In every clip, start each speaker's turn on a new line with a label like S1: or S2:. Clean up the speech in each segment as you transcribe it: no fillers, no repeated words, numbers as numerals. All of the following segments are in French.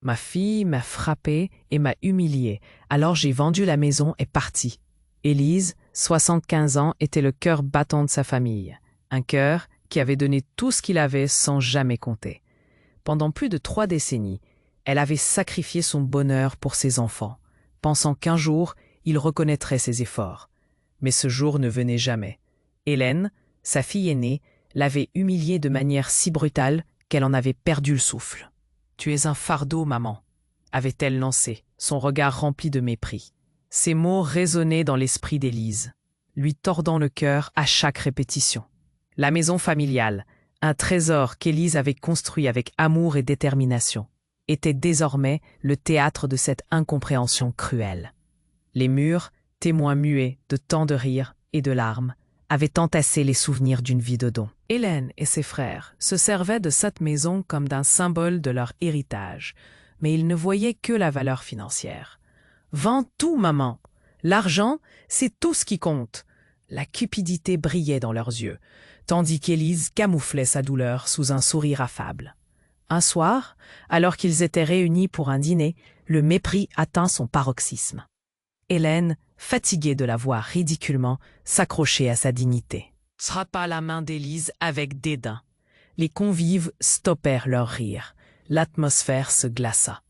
S1: Ma fille m'a frappé et m'a humilié, alors j'ai vendu la maison et parti. Élise, 75 ans, était le cœur battant de sa famille. Un cœur qui avait donné tout ce qu'il avait sans jamais compter. Pendant plus de 3 décennies, elle avait sacrifié son bonheur pour ses enfants, pensant qu'un jour, il reconnaîtrait ses efforts. Mais ce jour ne venait jamais. Hélène, sa fille aînée, l'avait humiliée de manière si brutale qu'elle en avait perdu le souffle. « Tu es un fardeau, maman », avait-elle lancé, son regard rempli de mépris. Ces mots résonnaient dans l'esprit d'Élise, lui tordant le cœur à chaque répétition. La maison familiale, un trésor qu'Élise avait construit avec amour et détermination, était désormais le théâtre de cette incompréhension cruelle. Les murs, témoins muets de tant de rires et de larmes, avaient entassé les souvenirs d'une vie de don. Hélène et ses frères se servaient de cette maison comme d'un symbole de leur héritage, mais ils ne voyaient que la valeur financière. « Vends tout, maman. L'argent, c'est tout ce qui compte. » La cupidité brillait dans leurs yeux, tandis qu'Élise camouflait sa douleur sous un sourire affable. Un soir, alors qu'ils étaient réunis pour un dîner, le mépris atteint son paroxysme. Hélène, fatiguée de la voir ridiculement, s'accrochait à sa dignité. Frappa la main d'Élise avec dédain. Les convives stoppèrent leur rire. L'atmosphère se glaça.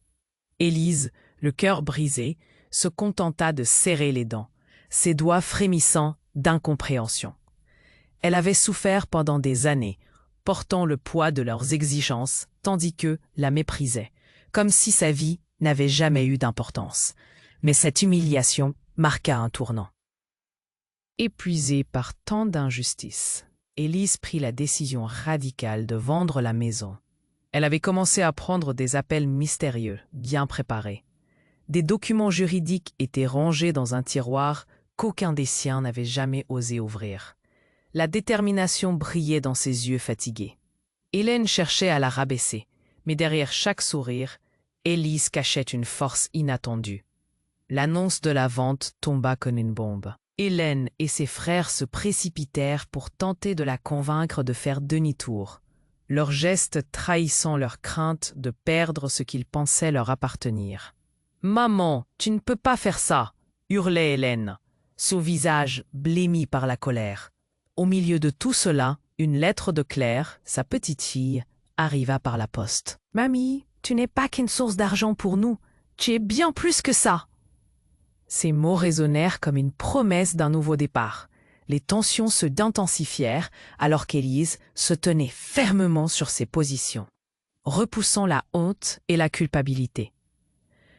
S1: Élise, le cœur brisé, se contenta de serrer les dents, ses doigts frémissant d'incompréhension. Elle avait souffert pendant des années, portant le poids de leurs exigences, tandis qu'eux la méprisaient, comme si sa vie n'avait jamais eu d'importance. Mais cette humiliation marqua un tournant. Épuisée par tant d'injustices, Élise prit la décision radicale de vendre la maison. Elle avait commencé à prendre des appels mystérieux, bien préparés. Des documents juridiques étaient rangés dans un tiroir qu'aucun des siens n'avait jamais osé ouvrir. La détermination brillait dans ses yeux fatigués. Hélène cherchait à la rabaisser, mais derrière chaque sourire, Élise cachait une force inattendue. L'annonce de la vente tomba comme une bombe. Hélène et ses frères se précipitèrent pour tenter de la convaincre de faire demi-tour, leurs gestes trahissant leur crainte de perdre ce qu'ils pensaient leur appartenir. « Maman, tu ne peux pas faire ça !» hurlait Hélène, son visage blêmi par la colère. Au milieu de tout cela, une lettre de Claire, sa petite fille, arriva par la poste. « Mamie, tu n'es pas qu'une source d'argent pour nous, tu es bien plus que ça !» Ces mots résonnèrent comme une promesse d'un nouveau départ. Les tensions se intensifièrent alors qu'Élise se tenait fermement sur ses positions, repoussant la honte et la culpabilité.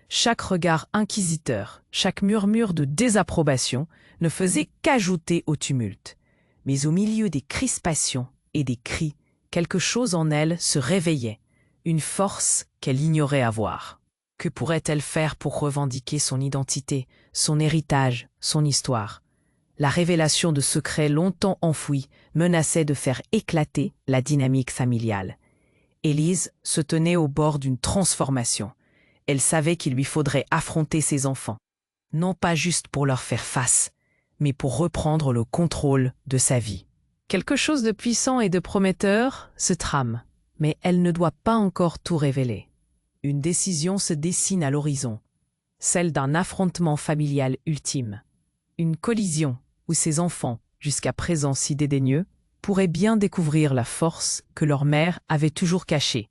S1: Chaque regard inquisiteur, chaque murmure de désapprobation ne faisait qu'ajouter au tumulte. Mais au milieu des crispations et des cris, quelque chose en elle se réveillait, une force qu'elle ignorait avoir. Que pourrait-elle faire pour revendiquer son identité, son héritage, son histoire? La révélation de secrets longtemps enfouis menaçait de faire éclater la dynamique familiale. Élise se tenait au bord d'une transformation. Elle savait qu'il lui faudrait affronter ses enfants, non pas juste pour leur faire face, mais pour reprendre le contrôle de sa vie. Quelque chose de puissant et de prometteur se trame, mais elle ne doit pas encore tout révéler. Une décision se dessine à l'horizon, celle d'un affrontement familial ultime. Une collision où ses enfants, jusqu'à présent si dédaigneux, pourraient bien découvrir la force que leur mère avait toujours cachée.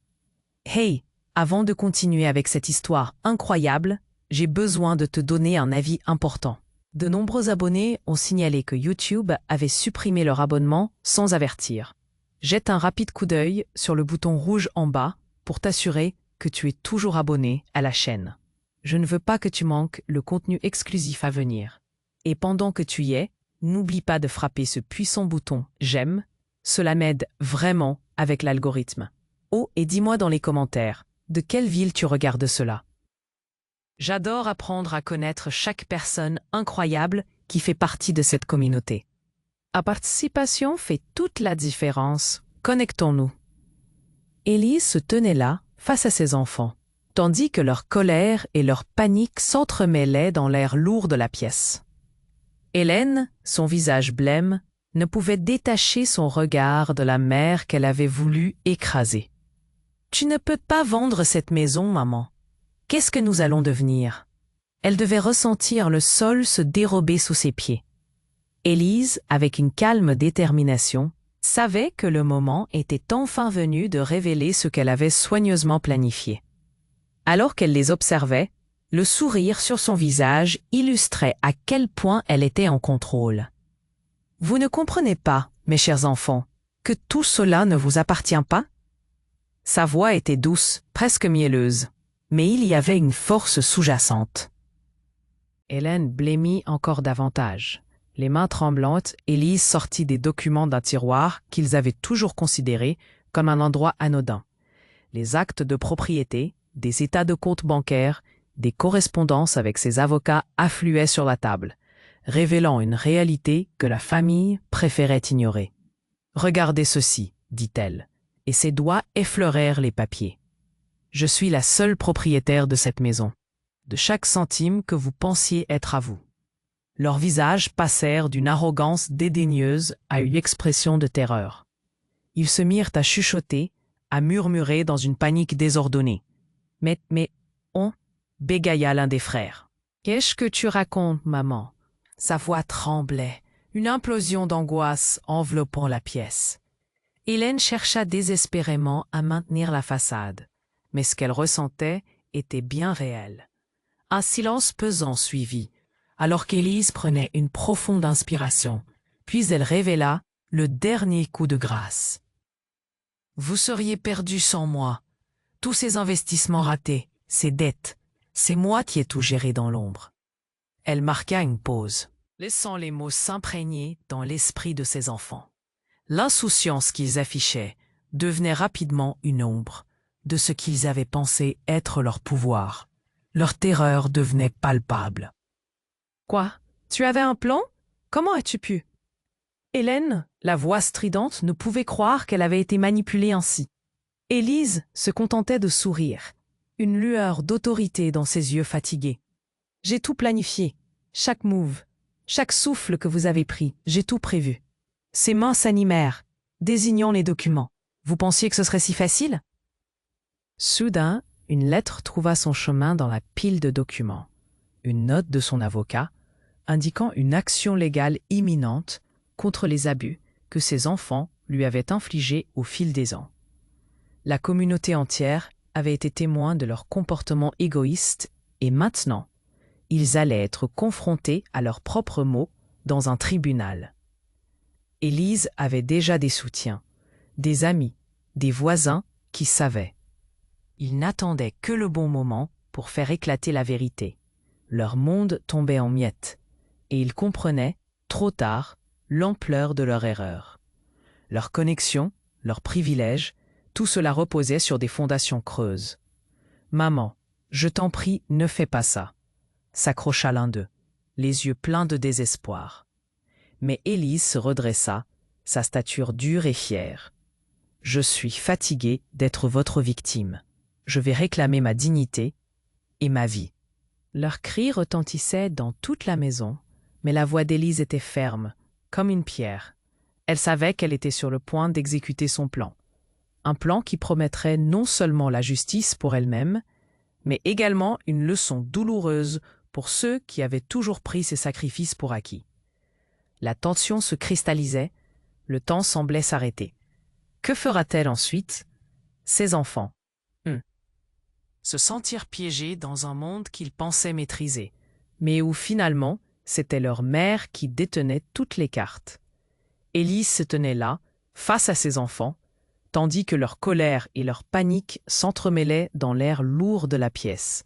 S1: Hey, avant de continuer avec cette histoire incroyable, j'ai besoin de te donner un avis important. De nombreux abonnés ont signalé que YouTube avait supprimé leur abonnement sans avertir. Jette un rapide coup d'œil sur le bouton rouge en bas pour t'assurer que tu es toujours abonné à la chaîne. Je ne veux pas que tu manques le contenu exclusif à venir. Et pendant que tu y es, n'oublie pas de frapper ce puissant bouton « J'aime ». Cela m'aide vraiment avec l'algorithme. Oh, et dis-moi dans les commentaires, de quelle ville tu regardes cela? J'adore apprendre à connaître chaque personne incroyable qui fait partie de cette communauté. La participation fait toute la différence. Connectons-nous. Élise se tenait là, face à ses enfants, tandis que leur colère et leur panique s'entremêlaient dans l'air lourd de la pièce. Hélène, son visage blême, ne pouvait détacher son regard de la mère qu'elle avait voulu écraser. « Tu ne peux pas vendre cette maison, maman. Qu'est-ce que nous allons devenir? Elle devait ressentir le sol se dérober sous ses pieds. Élise, avec une calme détermination, savait que le moment était enfin venu de révéler ce qu'elle avait soigneusement planifié. Alors qu'elle les observait, le sourire sur son visage illustrait à quel point elle était en contrôle. « Vous ne comprenez pas, mes chers enfants, que tout cela ne vous appartient pas ?» Sa voix était douce, presque mielleuse, mais il y avait une force sous-jacente. Hélène blêmit encore davantage. Les mains tremblantes, Élise sortit des documents d'un tiroir qu'ils avaient toujours considéré comme un endroit anodin. Les actes de propriété, des états de compte bancaires, des correspondances avec ses avocats affluaient sur la table, révélant une réalité que la famille préférait ignorer. « Regardez ceci, dit-elle, et ses doigts effleurèrent les papiers. Je suis la seule propriétaire de cette maison, de chaque centime que vous pensiez être à vous. » Leurs visages passèrent d'une arrogance dédaigneuse à une expression de terreur. Ils se mirent à chuchoter, à murmurer dans une panique désordonnée. « Mais, on » bégaya l'un des frères. « Qu'est-ce que tu racontes, maman ?» Sa voix tremblait, une implosion d'angoisse enveloppant la pièce. Hélène chercha désespérément à maintenir la façade, mais ce qu'elle ressentait était bien réel. Un silence pesant suivit, alors qu'Élise prenait une profonde inspiration, puis elle révéla le dernier coup de grâce. « Vous seriez perdu sans moi. Tous ces investissements ratés, ces dettes, c'est moi qui ai tout géré dans l'ombre. » Elle marqua une pause, laissant les mots s'imprégner dans l'esprit de ses enfants. L'insouciance qu'ils affichaient devenait rapidement une ombre de ce qu'ils avaient pensé être leur pouvoir. Leur terreur devenait palpable. « Quoi? Tu avais un plan? Comment as-tu pu ?» Hélène, la voix stridente, ne pouvait croire qu'elle avait été manipulée ainsi. Élise se contentait de sourire, une lueur d'autorité dans ses yeux fatigués. « J'ai tout planifié, chaque move, chaque souffle que vous avez pris, j'ai tout prévu. » Ses mains s'animèrent, désignant les documents. « Vous pensiez que ce serait si facile ?» Soudain, une lettre trouva son chemin dans la pile de documents. Une note de son avocat, indiquant une action légale imminente contre les abus que ses enfants lui avaient infligés au fil des ans. La communauté entière avait été témoin de leur comportement égoïste et maintenant, ils allaient être confrontés à leurs propres maux dans un tribunal. Élise avait déjà des soutiens, des amis, des voisins qui savaient. Ils n'attendaient que le bon moment pour faire éclater la vérité. Leur monde tombait en miettes, et ils comprenaient, trop tard, l'ampleur de leur erreur. Leur connexion, leurs privilèges, tout cela reposait sur des fondations creuses. « Maman, je t'en prie, ne fais pas ça », s'accrocha l'un d'eux, les yeux pleins de désespoir. Mais Élise se redressa, sa stature dure et fière. « Je suis fatiguée d'être votre victime. Je vais réclamer ma dignité et ma vie. » Leurs cris retentissaient dans toute la maison, mais la voix d'Élise était ferme, comme une pierre. Elle savait qu'elle était sur le point d'exécuter son plan. Un plan qui promettrait non seulement la justice pour elle-même, mais également une leçon douloureuse pour ceux qui avaient toujours pris ces sacrifices pour acquis. La tension se cristallisait, le temps semblait s'arrêter. Que fera-t-elle ensuite? Ses enfants. Se sentir piégés dans un monde qu'ils pensaient maîtriser, mais où finalement, c'était leur mère qui détenait toutes les cartes. Élise se tenait là, face à ses enfants, tandis que leur colère et leur panique s'entremêlaient dans l'air lourd de la pièce.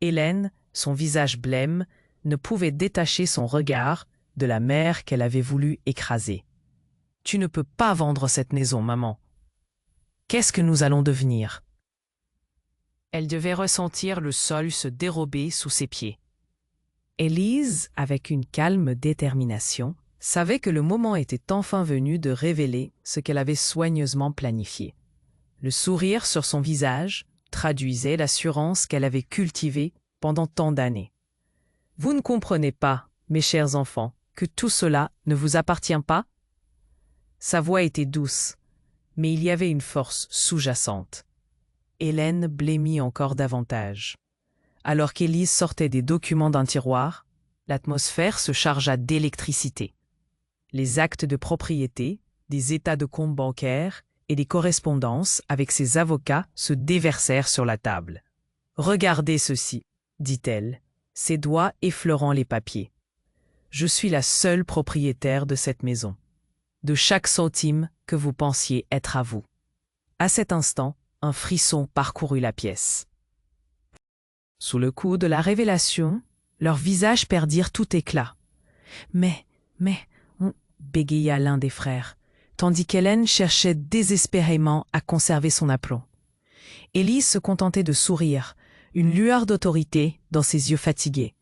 S1: Hélène, son visage blême, ne pouvait détacher son regard de la mère qu'elle avait voulu écraser. « Tu ne peux pas vendre cette maison, maman. Qu'est-ce que nous allons devenir ?» Elle devait ressentir le sol se dérober sous ses pieds. Élise, avec une calme détermination, savait que le moment était enfin venu de révéler ce qu'elle avait soigneusement planifié. Le sourire sur son visage traduisait l'assurance qu'elle avait cultivée pendant tant d'années. « Vous ne comprenez pas, mes chers enfants, que tout cela ne vous appartient pas ?» Sa voix était douce, mais il y avait une force sous-jacente. Hélène blêmit encore davantage. Alors qu'Élise sortait des documents d'un tiroir, l'atmosphère se chargea d'électricité. Les actes de propriété, des états de compte bancaires et des correspondances avec ses avocats se déversèrent sur la table. « Regardez ceci, dit-elle, ses doigts effleurant les papiers. Je suis la seule propriétaire de cette maison, de chaque centime que vous pensiez être à vous. » À cet instant, un frisson parcourut la pièce. Sous le coup de la révélation, leurs visages perdirent tout éclat. « Mais, bégaya l'un des frères, tandis qu'Hélène cherchait désespérément à conserver son aplomb. Élise se contentait de sourire, une lueur d'autorité dans ses yeux fatigués.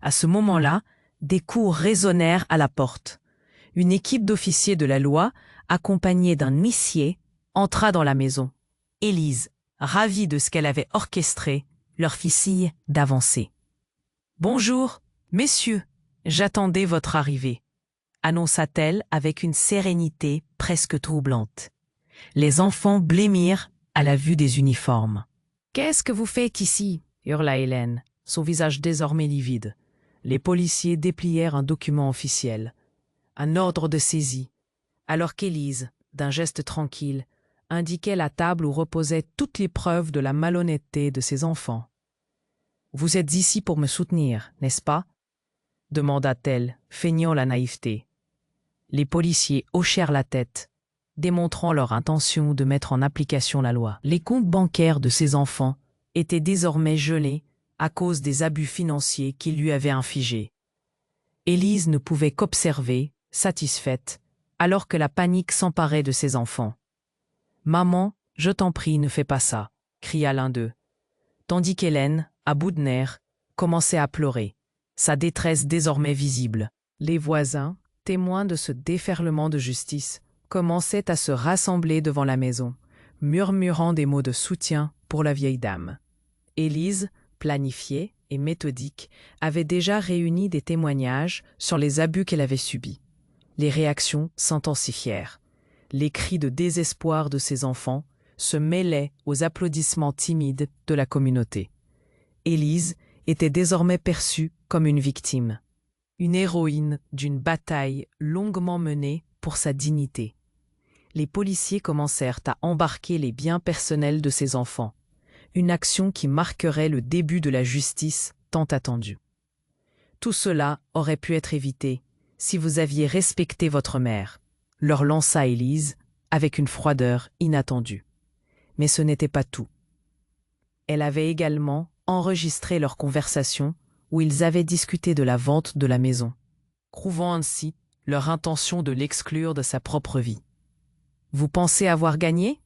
S1: À ce moment-là, des coups résonnèrent à la porte. Une équipe d'officiers de la loi, accompagnée d'un huissier, entra dans la maison. Élise, ravie de ce qu'elle avait orchestré, leur fit signe d'avancer. « Bonjour, messieurs, j'attendais votre arrivée, » annonça-t-elle avec une sérénité presque troublante. Les enfants blêmirent à la vue des uniformes. « Qu'est-ce que vous faites ici ?» hurla Hélène, son visage désormais livide. Les policiers déplièrent un document officiel, un ordre de saisie, alors qu'Élise, d'un geste tranquille, indiquait la table où reposaient toutes les preuves de la malhonnêteté de ses enfants. « Vous êtes ici pour me soutenir, n'est-ce pas ?» demanda-t-elle, feignant la naïveté. Les policiers hochèrent la tête, démontrant leur intention de mettre en application la loi. Les comptes bancaires de ses enfants étaient désormais gelés à cause des abus financiers qu'ils lui avaient infligés. Élise ne pouvait qu'observer, satisfaite, alors que la panique s'emparait de ses enfants. « Maman, je t'en prie, ne fais pas ça !» cria l'un d'eux, tandis qu'Hélène, à bout de nerfs, commençait à pleurer, sa détresse désormais visible. Les voisins, témoins de ce déferlement de justice, commençaient à se rassembler devant la maison, murmurant des mots de soutien pour la vieille dame. Élise, planifiée et méthodique, avait déjà réuni des témoignages sur les abus qu'elle avait subis. Les réactions s'intensifièrent. Les cris de désespoir de ses enfants se mêlaient aux applaudissements timides de la communauté. Élise était désormais perçue comme une victime, une héroïne d'une bataille longuement menée pour sa dignité. Les policiers commencèrent à embarquer les biens personnels de ses enfants, une action qui marquerait le début de la justice tant attendue. Tout cela aurait pu être évité si vous aviez respecté votre mère, leur lança Élise avec une froideur inattendue. Mais ce n'était pas tout. Elle avait également enregistré leur conversation où ils avaient discuté de la vente de la maison, prouvant ainsi leur intention de l'exclure de sa propre vie. « Vous pensez avoir gagné ?»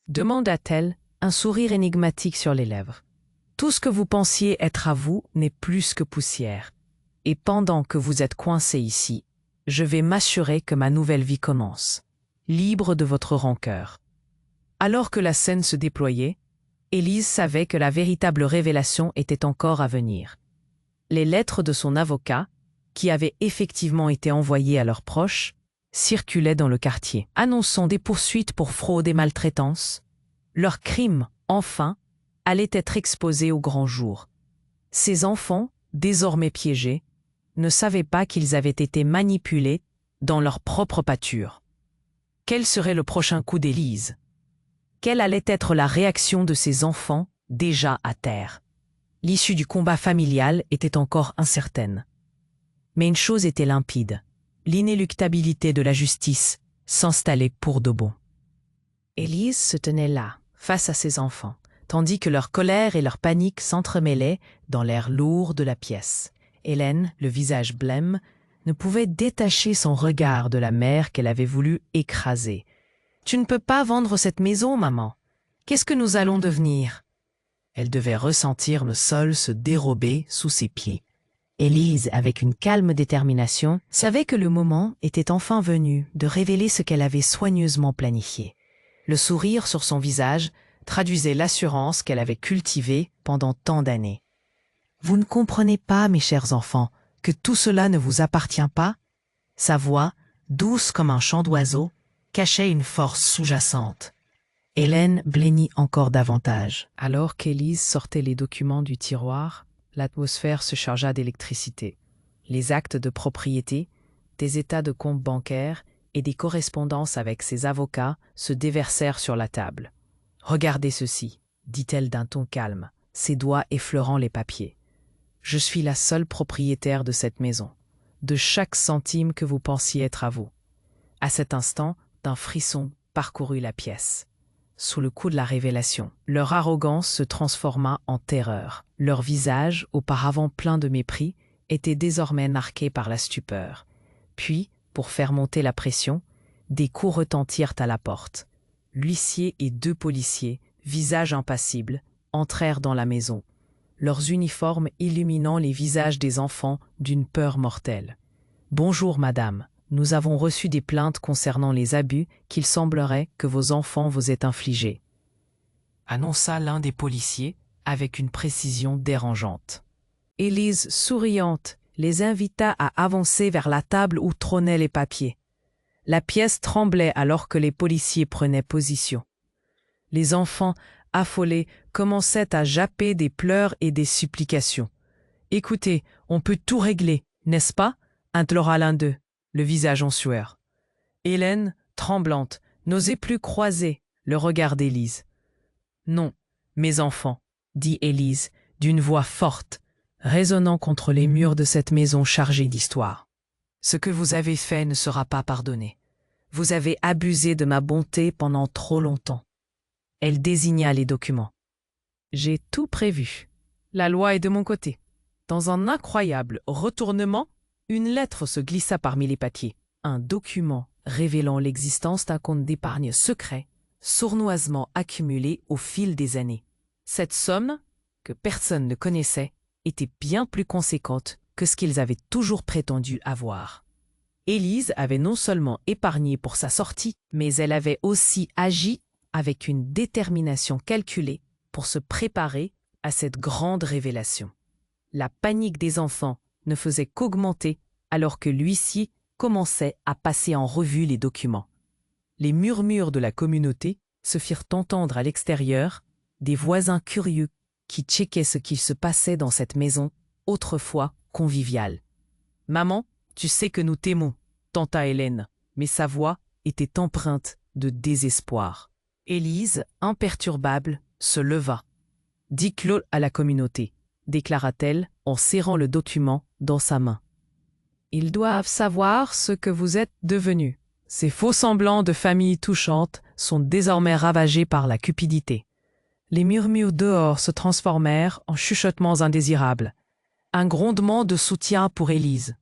S1: demanda-t-elle, un sourire énigmatique sur les lèvres. « Tout ce que vous pensiez être à vous n'est plus que poussière. Et pendant que vous êtes coincé ici, je vais m'assurer que ma nouvelle vie commence, libre de votre rancœur. » Alors que la scène se déployait, Élise savait que la véritable révélation était encore à venir. Les lettres de son avocat, qui avaient effectivement été envoyées à leurs proches, circulaient dans le quartier, annonçant des poursuites pour fraude et maltraitance. Leur crime, enfin, allait être exposé au grand jour. Ces enfants, désormais piégés, ne savaient pas qu'ils avaient été manipulés dans leur propre pâture. Quel serait le prochain coup d'Élise ? Quelle allait être la réaction de ses enfants déjà à terre? L'issue du combat familial était encore incertaine. Mais une chose était limpide, l'inéluctabilité de la justice s'installait pour de bon. Élise se tenait là, face à ses enfants, tandis que leur colère et leur panique s'entremêlaient dans l'air lourd de la pièce. Hélène, le visage blême, ne pouvait détacher son regard de la mère qu'elle avait voulu écraser. « Tu ne peux pas vendre cette maison, maman. Qu'est-ce que nous allons devenir ?» Elle devait ressentir le sol se dérober sous ses pieds. Élise, avec une calme détermination, savait que le moment était enfin venu de révéler ce qu'elle avait soigneusement planifié. Le sourire sur son visage traduisait l'assurance qu'elle avait cultivée pendant tant d'années. « Vous ne comprenez pas, mes chers enfants, que tout cela ne vous appartient pas ?» Sa voix, douce comme un chant d'oiseau, cachait une force sous-jacente. Hélène blêmit encore davantage. Alors qu'Élise sortait les documents du tiroir, l'atmosphère se chargea d'électricité. Les actes de propriété, des états de compte bancaires et des correspondances avec ses avocats se déversèrent sur la table. « Regardez ceci, dit-elle d'un ton calme, ses doigts effleurant les papiers. Je suis la seule propriétaire de cette maison, de chaque centime que vous pensiez être à vous. » À cet instant, d'un frisson parcourut la pièce. Sous le coup de la révélation, leur arrogance se transforma en terreur. Leur visage, auparavant plein de mépris, était désormais marqué par la stupeur. Puis, pour faire monter la pression, des coups retentirent à la porte. L'huissier et 2 policiers, visages impassibles, entrèrent dans la maison, leurs uniformes illuminant les visages des enfants d'une peur mortelle. « Bonjour, madame. Nous avons reçu des plaintes concernant les abus qu'il semblerait que vos enfants vous aient infligés, » annonça l'un des policiers avec une précision dérangeante. Élise, souriante, les invita à avancer vers la table où trônaient les papiers. La pièce tremblait alors que les policiers prenaient position. Les enfants, affolés, commençaient à japper des pleurs et des supplications. « Écoutez, on peut tout régler, n'est-ce pas ?» implora l'un d'eux, le visage en sueur. Hélène, tremblante, n'osait plus croiser le regard d'Élise. « Non, mes enfants, » dit Élise, d'une voix forte, résonnant contre les murs de cette maison chargée d'histoire. « Ce que vous avez fait ne sera pas pardonné. Vous avez abusé de ma bonté pendant trop longtemps. » Elle désigna les documents. « J'ai tout prévu. La loi est de mon côté. » Dans un incroyable retournement, une lettre se glissa parmi les papiers. Un document révélant l'existence d'un compte d'épargne secret, sournoisement accumulé au fil des années. Cette somme, que personne ne connaissait, était bien plus conséquente que ce qu'ils avaient toujours prétendu avoir. Élise avait non seulement épargné pour sa sortie, mais elle avait aussi agi avec une détermination calculée pour se préparer à cette grande révélation. La panique des enfants ne faisait qu'augmenter alors que l'huissier commençait à passer en revue les documents. Les murmures de la communauté se firent entendre à l'extérieur, des voisins curieux qui checkaient ce qu'il se passait dans cette maison, autrefois conviviale. « Maman, tu sais que nous t'aimons, » tenta Hélène, mais sa voix était empreinte de désespoir. Élise, imperturbable, se leva. « Dites-le à la communauté, » déclara-t-elle en serrant le document dans sa main. « Ils doivent savoir ce que vous êtes devenus. Ces faux-semblants de famille touchante sont désormais ravagés par la cupidité. » Les murmures dehors se transformèrent en chuchotements indésirables. Un grondement de soutien pour Élise.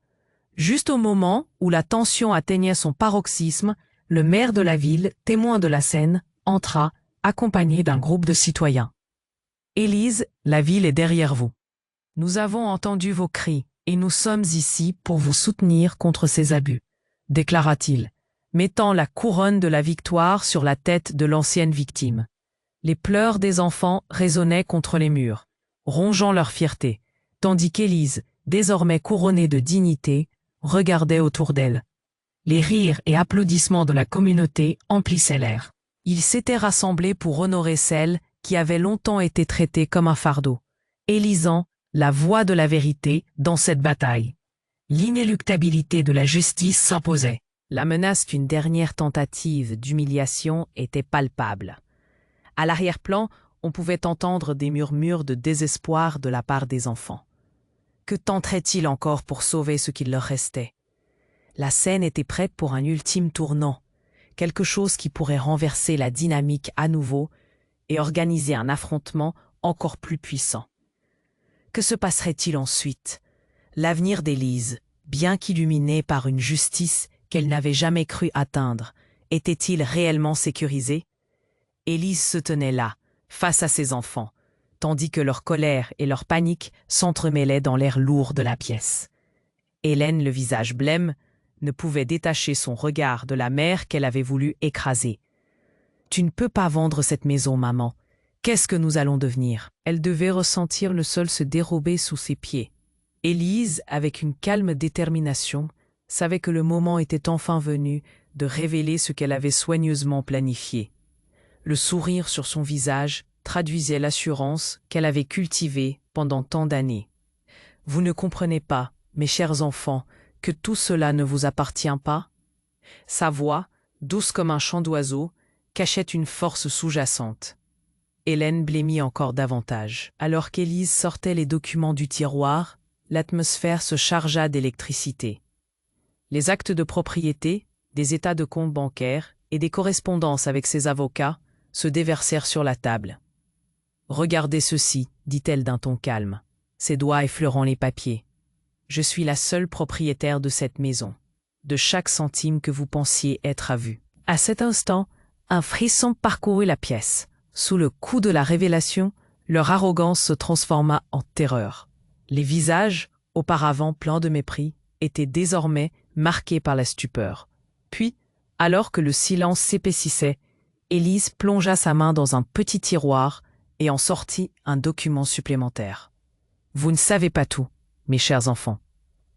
S1: Juste au moment où la tension atteignait son paroxysme, le maire de la ville, témoin de la scène, entra, accompagné d'un groupe de citoyens. « Élise, la ville est derrière vous. Nous avons entendu vos cris et nous sommes ici pour vous soutenir contre ces abus, » déclara-t-il, mettant la couronne de la victoire sur la tête de l'ancienne victime. Les pleurs des enfants résonnaient contre les murs, rongeant leur fierté, tandis qu'Élise, désormais couronnée de dignité, regardait autour d'elle. Les rires et applaudissements de la communauté emplissaient l'air. Ils s'étaient rassemblés pour honorer celle qui avait longtemps été traitée comme un fardeau, élisant la voix de la vérité dans cette bataille. L'inéluctabilité de la justice s'imposait. La menace d'une dernière tentative d'humiliation était palpable. À l'arrière-plan, on pouvait entendre des murmures de désespoir de la part des enfants. Que tenteraient-ils encore pour sauver ce qu'il leur restait? La scène était prête pour un ultime tournant, quelque chose qui pourrait renverser la dynamique à nouveau et organiser un affrontement encore plus puissant. Que se passerait-il ensuite? L'avenir d'Élise, bien qu'illuminé par une justice qu'elle n'avait jamais cru atteindre, était-il réellement sécurisé? Élise se tenait là, face à ses enfants, tandis que leur colère et leur panique s'entremêlaient dans l'air lourd de la pièce. Hélène, le visage blême, ne pouvait détacher son regard de la mère qu'elle avait voulu écraser. « Tu ne peux pas vendre cette maison, maman. Qu'est-ce que nous allons devenir ?» Elle devait ressentir le sol se dérober sous ses pieds. Élise, avec une calme détermination, savait que le moment était enfin venu de révéler ce qu'elle avait soigneusement planifié. Le sourire sur son visage traduisait l'assurance qu'elle avait cultivée pendant tant d'années. Vous ne comprenez pas, mes chers enfants, que tout cela ne vous appartient pas? Sa voix, douce comme un chant d'oiseau, cachait une force sous-jacente. Hélène blêmit encore davantage. Alors qu'Élise sortait les documents du tiroir, l'atmosphère se chargea d'électricité. Les actes de propriété, des états de compte bancaires et des correspondances avec ses avocats se déversèrent sur la table. « Regardez ceci, dit-elle d'un ton calme, ses doigts effleurant les papiers. Je suis la seule propriétaire de cette maison, de chaque centime que vous pensiez être à vue. » À cet instant, un frisson parcourut la pièce. Sous le coup de la révélation, leur arrogance se transforma en terreur. Les visages, auparavant pleins de mépris, étaient désormais marqués par la stupeur. Puis, alors que le silence s'épaississait, Élise plongea sa main dans un petit tiroir et en sortit un document supplémentaire. « Vous ne savez pas tout, mes chers enfants.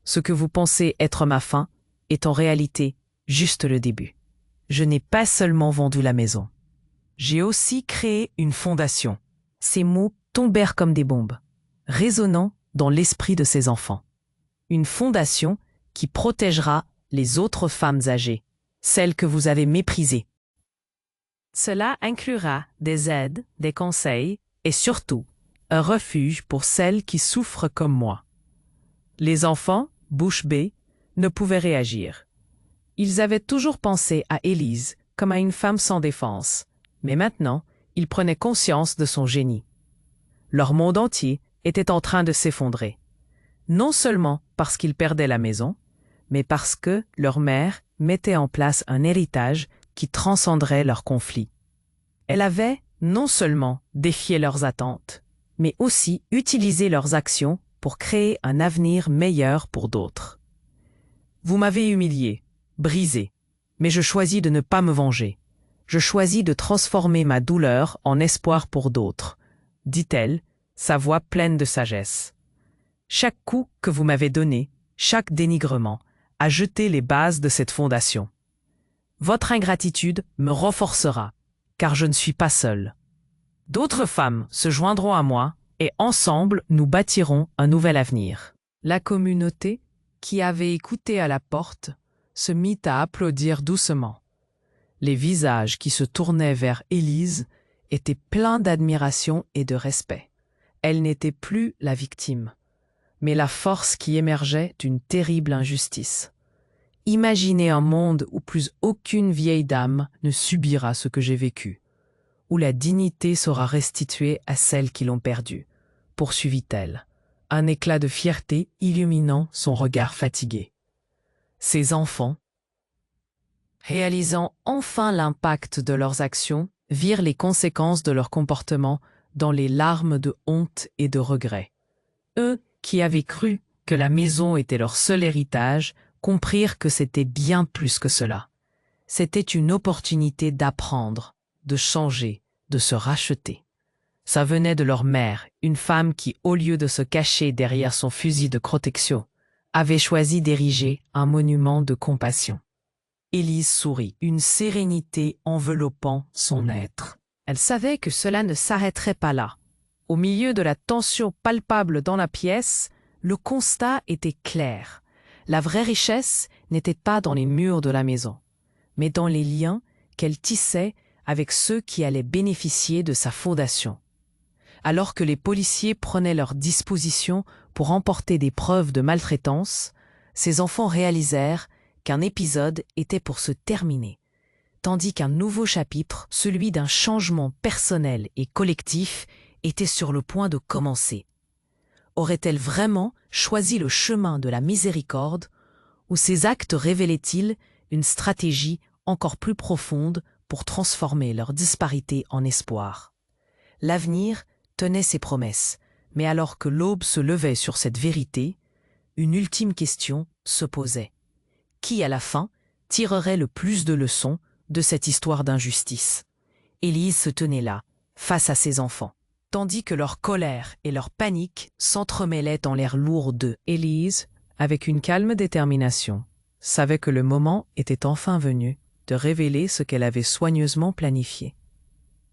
S1: Ce que vous pensez être ma fin est en réalité juste le début. Je n'ai pas seulement vendu la maison. J'ai aussi créé une fondation. » Ces mots tombèrent comme des bombes, résonnant dans l'esprit de ses enfants. Une fondation qui protégera les autres femmes âgées, celles que vous avez méprisées. Cela inclura des aides, des conseils et surtout un refuge pour celles qui souffrent comme moi. Les enfants, bouche bée, ne pouvaient réagir. Ils avaient toujours pensé à Élise comme à une femme sans défense, mais maintenant, ils prenaient conscience de son génie. Leur monde entier était en train de s'effondrer, non seulement parce qu'ils perdaient la maison, mais parce que leur mère mettait en place un héritage qui transcenderait leurs conflits. Elle avait non seulement défié leurs attentes, mais aussi utilisé leurs actions pour créer un avenir meilleur pour d'autres. Vous m'avez humilié, brisé, mais je choisis de ne pas me venger. Je choisis de transformer ma douleur en espoir pour d'autres, dit-elle, sa voix pleine de sagesse. Chaque coup que vous m'avez donné, chaque dénigrement, a jeté les bases de cette fondation. Votre ingratitude me renforcera, car je ne suis pas seule. D'autres femmes se joindront à moi et ensemble nous bâtirons un nouvel avenir. La communauté, qui avait écouté à la porte, se mit à applaudir doucement. Les visages qui se tournaient vers Élise étaient pleins d'admiration et de respect. Elle n'était plus la victime, mais la force qui émergeait d'une terrible injustice. Imaginez un monde où plus aucune vieille dame ne subira ce que j'ai vécu, où la dignité sera restituée à celles qui l'ont perdue, poursuivit-elle, un éclat de fierté illuminant son regard fatigué. Ces enfants, réalisant enfin l'impact de leurs actions, virent les conséquences de leur comportement dans les larmes de honte et de regret. Eux qui avaient cru que la maison était leur seul héritage, comprirent que c'était bien plus que cela. C'était une opportunité d'apprendre, de changer, de se racheter. Ça venait de leur mère, une femme qui, au lieu de se cacher derrière son fusil de protection, avait choisi d'ériger un monument de compassion. Élise sourit, une sérénité enveloppant son être. Elle savait que cela ne s'arrêterait pas là. Au milieu de la tension palpable dans la pièce, le constat était clair. La vraie richesse n'était pas dans les murs de la maison, mais dans les liens qu'elle tissait avec ceux qui allaient bénéficier de sa fondation. Alors que les policiers prenaient leurs dispositions pour emporter des preuves de maltraitance, ces enfants réalisèrent qu'un épisode était pour se terminer, tandis qu'un nouveau chapitre, celui d'un changement personnel et collectif, était sur le point de commencer. Aurait-elle vraiment choisi le chemin de la miséricorde, ou ces actes révélaient-ils une stratégie encore plus profonde pour transformer leur disparité en espoir? L'avenir tenait ses promesses, mais alors que l'aube se levait sur cette vérité, une ultime question se posait. Qui, à la fin, tirerait le plus de leçons de cette histoire d'injustice? Élise se tenait là, face à ses enfants, tandis que leur colère et leur panique s'entremêlaient dans l'air lourd d'eux. Élise, avec une calme détermination, savait que le moment était enfin venu de révéler ce qu'elle avait soigneusement planifié.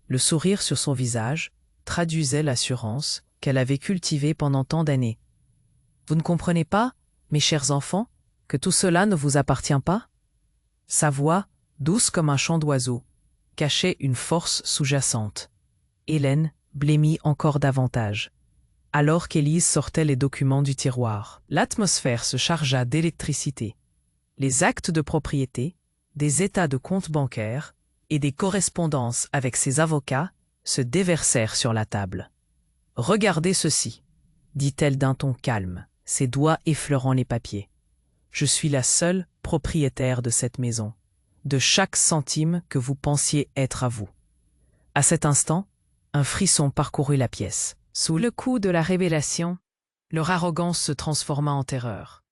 S1: Le sourire sur son visage traduisait l'assurance qu'elle avait cultivée pendant tant d'années. Vous ne comprenez pas, mes chers enfants, que tout cela ne vous appartient pas? Sa voix, douce comme un chant d'oiseau, cachait une force sous-jacente. Hélène blêmit encore davantage. Alors qu'Élise sortait les documents du tiroir, l'atmosphère se chargea d'électricité. Les actes de propriété, des états de compte bancaires et des correspondances avec ses avocats se déversèrent sur la table. « Regardez ceci, » dit-elle d'un ton calme, ses doigts effleurant les papiers. « Je suis la seule propriétaire de cette maison, de chaque centime que vous pensiez être à vous. » À cet instant, un frisson parcourut la pièce. Sous le coup de la révélation, leur arrogance se transforma en terreur.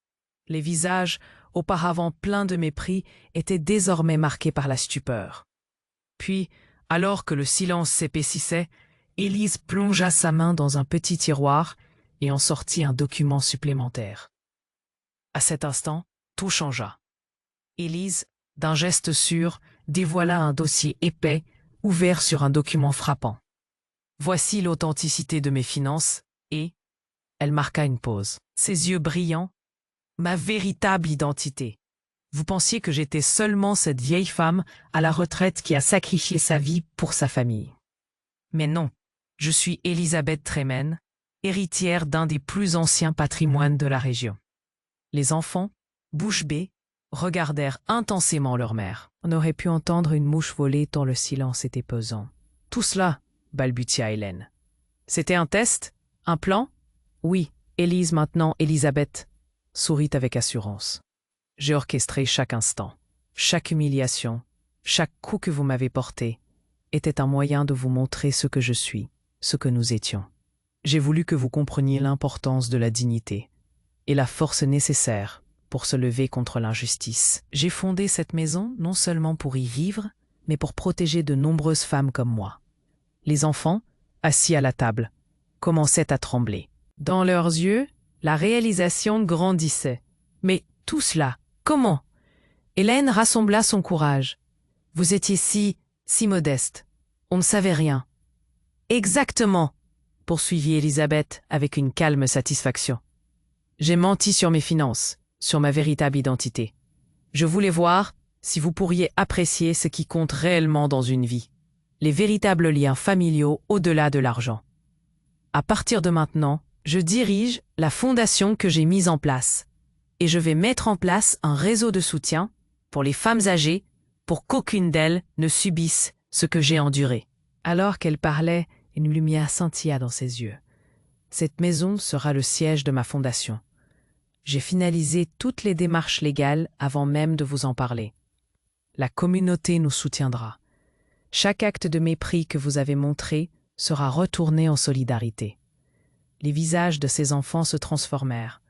S1: Les visages, auparavant pleins de mépris, étaient désormais marqués par la stupeur. Puis, alors que le silence s'épaississait, Élise plongea sa main dans un petit tiroir et en sortit un document supplémentaire. À cet instant, tout changea. Élise, d'un geste sûr, dévoila un dossier épais, ouvert sur un document frappant. Voici l'authenticité de mes finances, et elle marqua une pause. Ses yeux brillants, ma véritable identité. Vous pensiez que j'étais seulement cette vieille femme à la retraite qui a sacrifié sa vie pour sa famille. Mais non, je suis Elisabeth Tremen, héritière d'un des plus anciens patrimoines de la région. Les enfants, bouche bée, regardèrent intensément leur mère. On aurait pu entendre une mouche voler tant le silence était pesant. Tout cela, balbutia Hélène. C'était un test? Un plan? Oui, Élise maintenant, Elisabeth, sourit avec assurance. J'ai orchestré chaque instant, chaque humiliation, chaque coup que vous m'avez porté était un moyen de vous montrer ce que je suis, ce que nous étions. J'ai voulu que vous compreniez l'importance de la dignité et la force nécessaire pour se lever contre l'injustice. J'ai fondé cette maison non seulement pour y vivre, mais pour protéger de nombreuses femmes comme moi. Les enfants, assis à la table, commençaient à trembler. Dans leurs yeux, la réalisation grandissait. Mais tout cela, comment? Hélène rassembla son courage. Vous étiez si modeste. On ne savait rien. Exactement, poursuivit Elisabeth avec une calme satisfaction. J'ai menti sur mes finances, sur ma véritable identité. Je voulais voir si vous pourriez apprécier ce qui compte réellement dans une vie. Les véritables liens familiaux au-delà de l'argent. À partir de maintenant, je dirige la fondation que j'ai mise en place et je vais mettre en place un réseau de soutien pour les femmes âgées pour qu'aucune d'elles ne subisse ce que j'ai enduré. Alors qu'elle parlait, une lumière scintilla dans ses yeux. Cette maison sera le siège de ma fondation. J'ai finalisé toutes les démarches légales avant même de vous en parler. La communauté nous soutiendra. Chaque acte de mépris que vous avez montré sera retourné en solidarité. Les visages de ces enfants se transformèrent,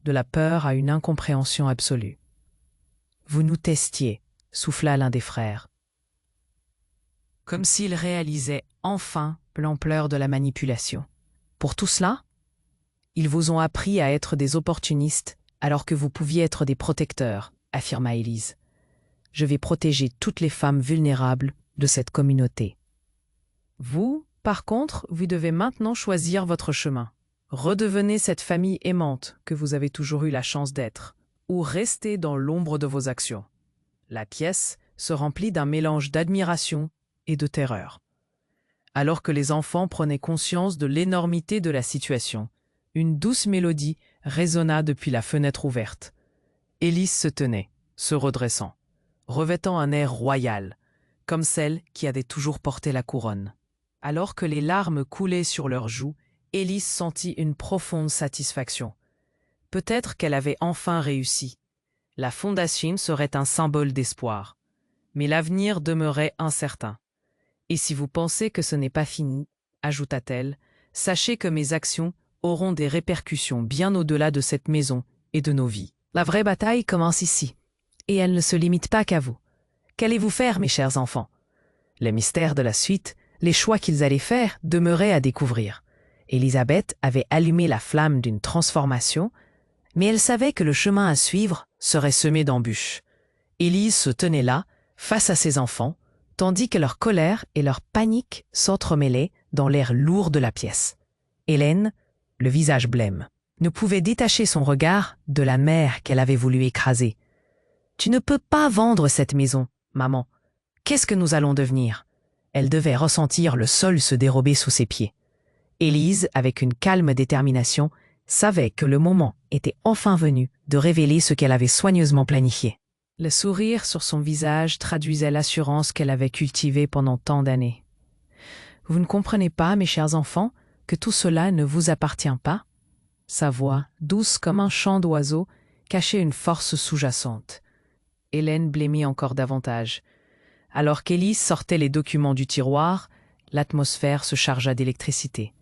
S1: de la peur à une incompréhension absolue. Vous nous testiez, souffla l'un des frères. Comme s'il réalisait enfin l'ampleur de la manipulation. Pour tout cela, ils vous ont appris à être des opportunistes alors que vous pouviez être des protecteurs, affirma Élise. Je vais protéger toutes les femmes vulnérables de cette communauté. Vous, par contre, vous devez maintenant choisir votre chemin. Redevenez cette famille aimante que vous avez toujours eu la chance d'être, ou restez dans l'ombre de vos actions. La pièce se remplit d'un mélange d'admiration et de terreur. Alors que les enfants prenaient conscience de l'énormité de la situation, une douce mélodie résonna depuis la fenêtre ouverte. Élise se tenait, se redressant, revêtant un air royal, comme celle qui avait toujours porté la couronne. Alors que les larmes coulaient sur leurs joues, Élise sentit une profonde satisfaction. Peut-être qu'elle avait enfin réussi. La fondation serait un symbole d'espoir. Mais l'avenir demeurait incertain. Et si vous pensez que ce n'est pas fini, ajouta-t-elle, sachez que mes actions auront des répercussions bien au-delà de cette maison et de nos vies. La vraie bataille commence ici. Et elle ne se limite pas qu'à vous. Qu'allez-vous faire, mes chers enfants? Les mystères de la suite, les choix qu'ils allaient faire, demeuraient à découvrir. Elisabeth avait allumé la flamme d'une transformation, mais elle savait que le chemin à suivre serait semé d'embûches. Élise se tenait là, face à ses enfants, tandis que leur colère et leur panique s'entremêlaient dans l'air lourd de la pièce. Hélène, le visage blême, ne pouvait détacher son regard de la mère qu'elle avait voulu écraser. « Tu ne peux pas vendre cette maison, maman. Qu'est-ce que nous allons devenir ?» Elle devait ressentir le sol se dérober sous ses pieds. Élise, avec une calme détermination, savait que le moment était enfin venu de révéler ce qu'elle avait soigneusement planifié. Le sourire sur son visage traduisait l'assurance qu'elle avait cultivée pendant tant d'années. « Vous ne comprenez pas, mes chers enfants, que tout cela ne vous appartient pas ?» Sa voix, douce comme un chant d'oiseau, cachait une force sous-jacente. Hélène blêmit encore davantage. Alors qu'Élise sortait les documents du tiroir, l'atmosphère se chargea d'électricité.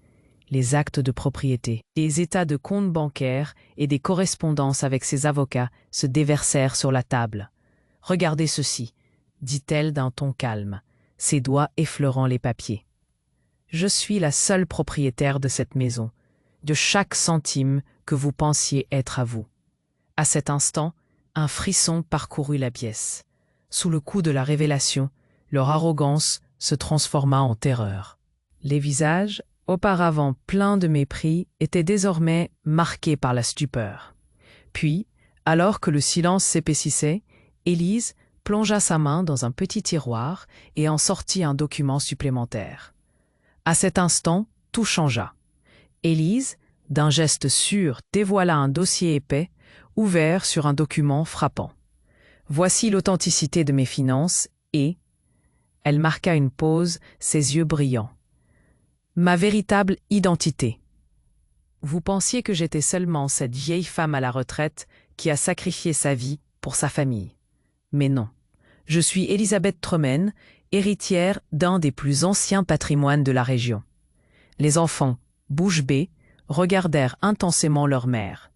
S1: Les actes de propriété, des états de compte bancaires et des correspondances avec ses avocats se déversèrent sur la table. « Regardez ceci, » dit-elle d'un ton calme, ses doigts effleurant les papiers. « Je suis la seule propriétaire de cette maison, de chaque centime que vous pensiez être à vous. » À cet instant, un frisson parcourut la pièce. Sous le coup de la révélation, leur arrogance se transforma en terreur. Les visages, auparavant pleins de mépris, étaient désormais marqués par la stupeur. Puis, alors que le silence s'épaississait, Élise plongea sa main dans un petit tiroir et en sortit un document supplémentaire. À cet instant, tout changea. Élise, d'un geste sûr, dévoila un dossier épais, ouvert sur un document frappant. « Voici l'authenticité de mes finances et… » Elle marqua une pause, ses yeux brillants. « Ma véritable identité. Vous pensiez que j'étais seulement cette vieille femme à la retraite qui a sacrifié sa vie pour sa famille. Mais non, je suis Elisabeth Tremaine, héritière d'un des plus anciens patrimoines de la région. » Les enfants, bouche bée, regardèrent intensément leur mère.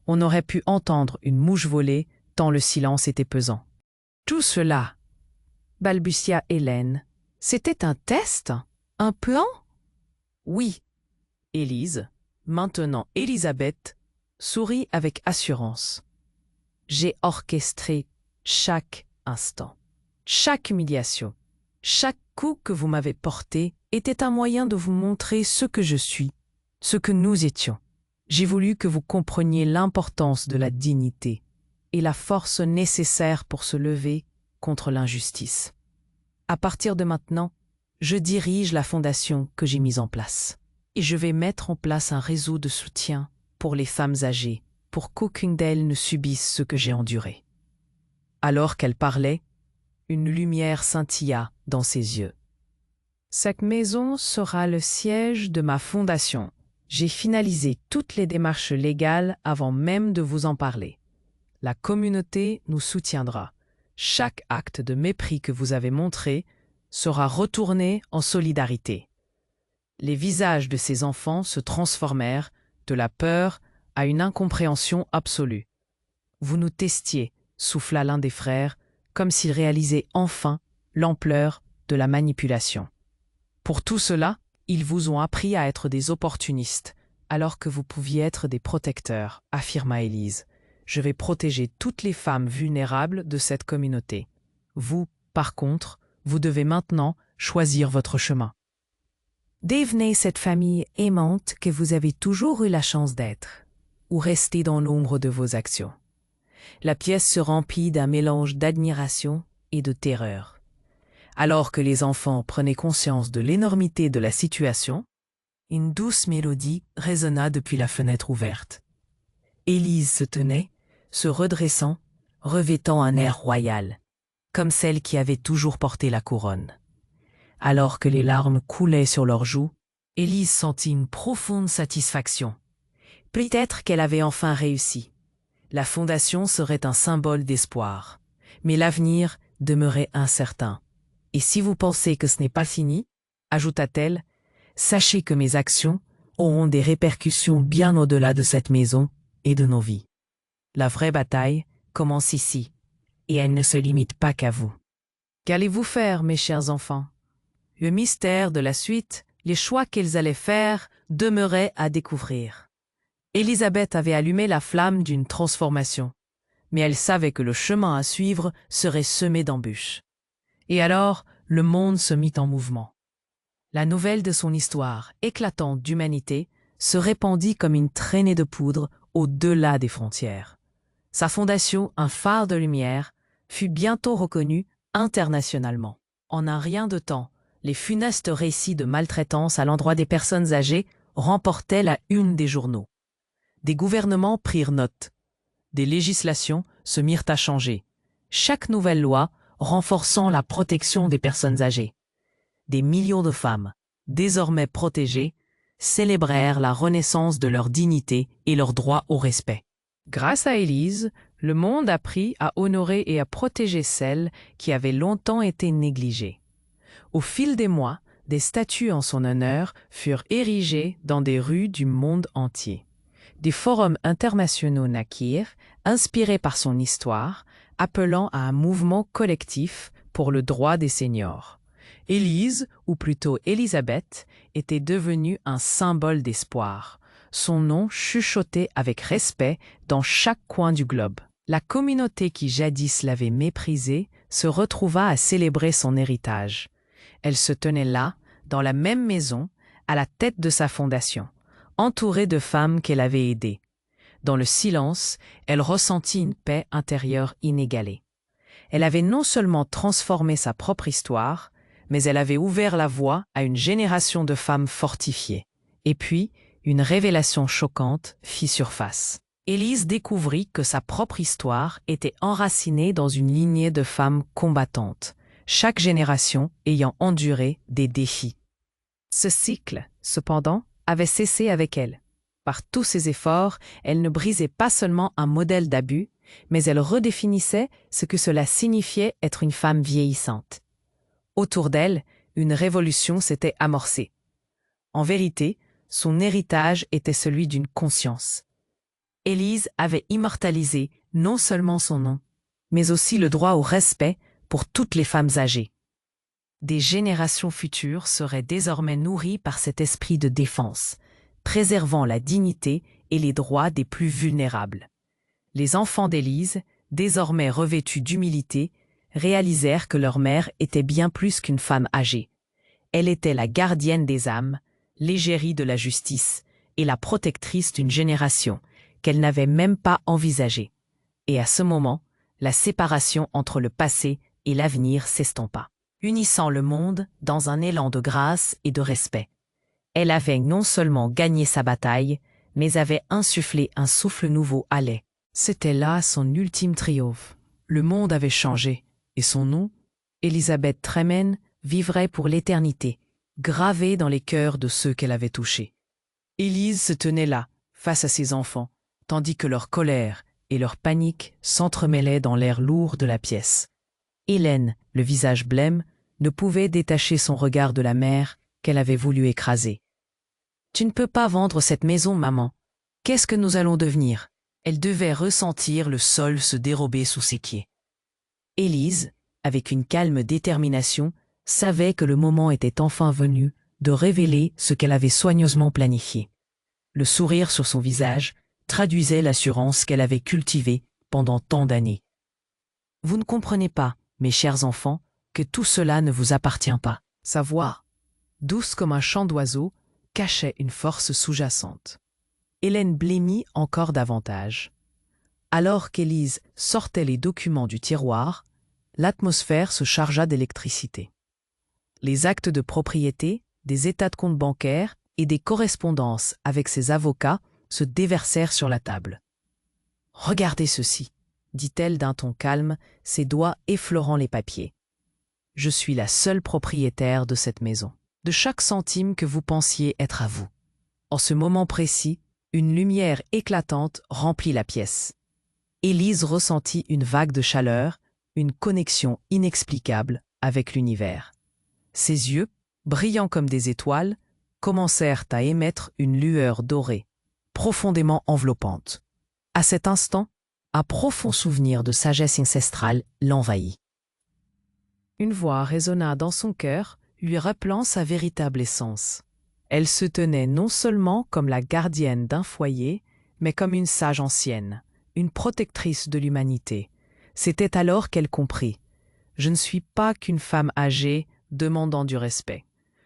S1: On aurait pu entendre une mouche voler tant le silence était pesant. « Tout cela, » balbutia Hélène, « c'était un test? Un plan? » « Oui. » Élise, maintenant Elisabeth, sourit avec assurance. « J'ai orchestré chaque instant, chaque humiliation, chaque coup que vous m'avez porté était un moyen de vous montrer ce que je suis, ce que nous étions. J'ai voulu que vous compreniez l'importance de la dignité et la force nécessaire pour se lever contre l'injustice. À partir de maintenant, je dirige la fondation que j'ai mise en place. Et je vais mettre en place un réseau de soutien pour les femmes âgées, pour qu'aucune d'elles ne subisse ce que j'ai enduré. » Alors qu'elle parlait, une lumière scintilla dans ses yeux. « Cette maison sera le siège de ma fondation. J'ai finalisé toutes les démarches légales avant même de vous en parler. La communauté nous soutiendra. Chaque acte de mépris que vous avez montré sera retourné en solidarité. » Les visages de ces enfants se transformèrent de la peur à une incompréhension absolue. « Vous nous testiez », souffla l'un des frères, comme s'il réalisait enfin l'ampleur de la manipulation. « Pour tout cela, ils vous ont appris à être des opportunistes, alors que vous pouviez être des protecteurs, » affirma Élise. « Je vais protéger toutes les femmes vulnérables de cette communauté. Vous, par contre, vous devez maintenant choisir votre chemin. Devenez cette famille aimante que vous avez toujours eu la chance d'être, ou restez dans l'ombre de vos actions. » La pièce se remplit d'un mélange d'admiration et de terreur. Alors que les enfants prenaient conscience de l'énormité de la situation, une douce mélodie résonna depuis la fenêtre ouverte. Élise se tenait, se redressant, revêtant un air royal, comme celle qui avait toujours porté la couronne. Alors que les larmes coulaient sur leurs joues, Élise sentit une profonde satisfaction. Peut-être qu'elle avait enfin réussi. La fondation serait un symbole d'espoir, mais l'avenir demeurait incertain. « Et si vous pensez que ce n'est pas fini, » ajouta-t-elle, « sachez que mes actions auront des répercussions bien au-delà de cette maison et de nos vies. La vraie bataille commence ici, et elle ne se limite pas qu'à vous. » Qu'allez-vous faire, mes chers enfants? Le mystère de la suite, les choix qu'ils allaient faire, demeurait à découvrir. Elisabeth avait allumé la flamme d'une transformation, mais elle savait que le chemin à suivre serait semé d'embûches. Et alors, le monde se mit en mouvement. La nouvelle de son histoire éclatante d'humanité se répandit comme une traînée de poudre au-delà des frontières. Sa fondation, un phare de lumière, fut bientôt reconnue internationalement. En un rien de temps, les funestes récits de maltraitance à l'endroit des personnes âgées remportaient la une des journaux. Des gouvernements prirent note. Des législations se mirent à changer. Chaque nouvelle loi renforçant la protection des personnes âgées. Des millions de femmes, désormais protégées, célébrèrent la renaissance de leur dignité et leur droit au respect. Grâce à Élise, le monde apprit à honorer et à protéger celles qui avaient longtemps été négligées. Au fil des mois, des statues en son honneur furent érigées dans des rues du monde entier. Des forums internationaux naquirent, inspirés par son histoire, appelant à un mouvement collectif pour le droit des seniors. Élise, ou plutôt Élisabeth, était devenue un symbole d'espoir. Son nom chuchotait avec respect dans chaque coin du globe. La communauté qui jadis l'avait méprisée se retrouva à célébrer son héritage. Elle se tenait là, dans la même maison, à la tête de sa fondation, entourée de femmes qu'elle avait aidées. Dans le silence, elle ressentit une paix intérieure inégalée. Elle avait non seulement transformé sa propre histoire, mais elle avait ouvert la voie à une génération de femmes fortifiées. Et puis, une révélation choquante fit surface. Élise découvrit que sa propre histoire était enracinée dans une lignée de femmes combattantes, chaque génération ayant enduré des défis. Ce cycle, cependant, avait cessé avec elle. Par tous ses efforts, elle ne brisait pas seulement un modèle d'abus, mais elle redéfinissait ce que cela signifiait être une femme vieillissante. Autour d'elle, une révolution s'était amorcée. En vérité, son héritage était celui d'une conscience. Élise avait immortalisé non seulement son nom, mais aussi le droit au respect pour toutes les femmes âgées. Des générations futures seraient désormais nourries par cet esprit de défense, préservant la dignité et les droits des plus vulnérables. Les enfants d'Élise, désormais revêtus d'humilité, réalisèrent que leur mère était bien plus qu'une femme âgée. Elle était la gardienne des âmes, l'égérie de la justice et la protectrice d'une génération qu'elle n'avait même pas envisagée. Et à ce moment, la séparation entre le passé et l'avenir s'estompa, unissant le monde dans un élan de grâce et de respect. Elle avait non seulement gagné sa bataille, mais avait insufflé un souffle nouveau à lait. C'était là son ultime triomphe. Le monde avait changé, et son nom, Élisabeth Tremen, vivrait pour l'éternité, gravé dans les cœurs de ceux qu'elle avait touchés. Élise se tenait là, face à ses enfants, tandis que leur colère et leur panique s'entremêlaient dans l'air lourd de la pièce. Hélène, le visage blême, ne pouvait détacher son regard de la mère qu'elle avait voulu écraser. « Tu ne peux pas vendre cette maison, maman. Qu'est-ce que nous allons devenir ?» Elle devait ressentir le sol se dérober sous ses pieds. Élise, avec une calme détermination, savait que le moment était enfin venu de révéler ce qu'elle avait soigneusement planifié. Le sourire sur son visage traduisait l'assurance qu'elle avait cultivée pendant tant d'années. « Vous ne comprenez pas, mes chers enfants, que tout cela ne vous appartient pas. » Sa voix, douce comme un chant d'oiseau, cachait une force sous-jacente. Hélène blêmit encore davantage. Alors qu'Élise sortait les documents du tiroir, l'atmosphère se chargea d'électricité. Les actes de propriété, des états de compte bancaires et des correspondances avec ses avocats se déversèrent sur la table. « Regardez ceci, » dit-elle d'un ton calme, ses doigts effleurant les papiers. « Je suis la seule propriétaire de cette maison, de chaque centime que vous pensiez être à vous. » En ce moment précis, une lumière éclatante remplit la pièce. Élise ressentit une vague de chaleur, une connexion inexplicable avec l'univers. Ses yeux, brillants comme des étoiles, commencèrent à émettre une lueur dorée, profondément enveloppante. À cet instant, un profond souvenir de sagesse ancestrale l'envahit. Une voix résonna dans son cœur, lui rappelant sa véritable essence. Elle se tenait non seulement comme la gardienne d'un foyer, mais comme une sage ancienne, une protectrice de l'humanité. C'était alors qu'elle comprit. « Je ne suis pas qu'une femme âgée demandant du respect.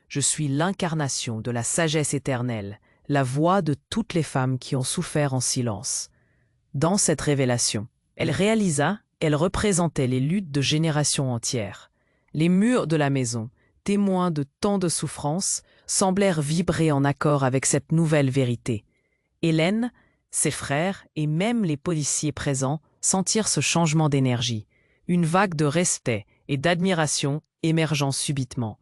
S1: Je suis l'incarnation de la sagesse éternelle, la voix de toutes les femmes qui ont souffert en silence. Dans cette révélation, elle représentait les luttes de générations entières. Les murs de la maison, témoins de tant de souffrances, semblèrent vibrer en accord avec cette nouvelle vérité. Hélène, ses frères et même les policiers présents sentirent ce changement d'énergie, une vague de respect et d'admiration émergeant subitement.